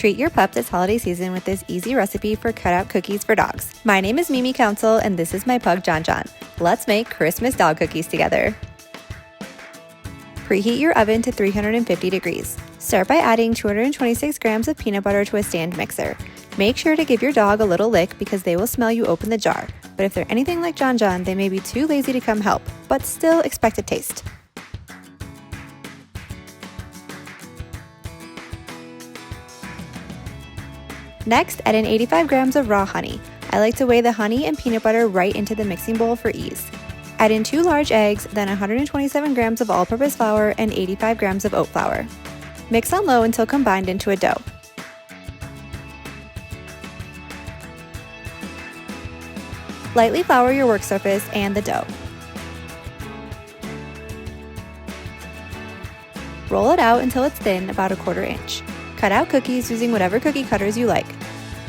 Treat your pup this holiday season with this easy recipe for cutout cookies for dogs. My name is Mimi Council and this is my pug John John. Let's make Christmas dog cookies together. Preheat your oven to 350 degrees. Start by adding 226 grams of peanut butter to a stand mixer. Make sure to give your dog a little lick because they will smell you open the jar. But if they're anything like John John, they may be too lazy to come help, but still expect a taste. Next, add in 85 grams of raw honey. I like to weigh the honey and peanut butter right into the mixing bowl for ease. Add in 2 large eggs, then 127 grams of all-purpose flour and 85 grams of oat flour. Mix on low until combined into a dough. Lightly flour your work surface and the dough. Roll it out until it's thin, about 1/4 inch. Cut out cookies using whatever cookie cutters you like.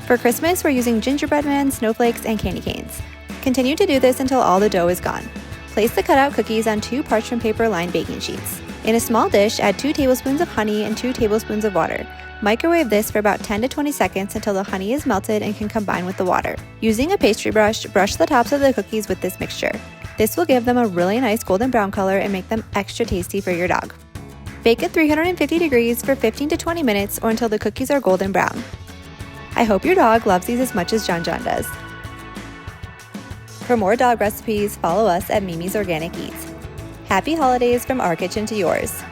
For Christmas, we're using gingerbread men, snowflakes, and candy canes. Continue to do this until all the dough is gone. Place the cutout cookies on 2 parchment paper lined baking sheets. In a small dish, add 2 tablespoons of honey and 2 tablespoons of water. Microwave this for about 10 to 20 seconds until the honey is melted and can combine with the water. Using a pastry brush, brush the tops of the cookies with this mixture. This will give them a really nice golden brown color and make them extra tasty for your dog. Bake at 350 degrees for 15 to 20 minutes or until the cookies are golden brown. I hope your dog loves these as much as John John does. For more dog recipes, follow us at Mimi's Organic Eats. Happy holidays from our kitchen to yours.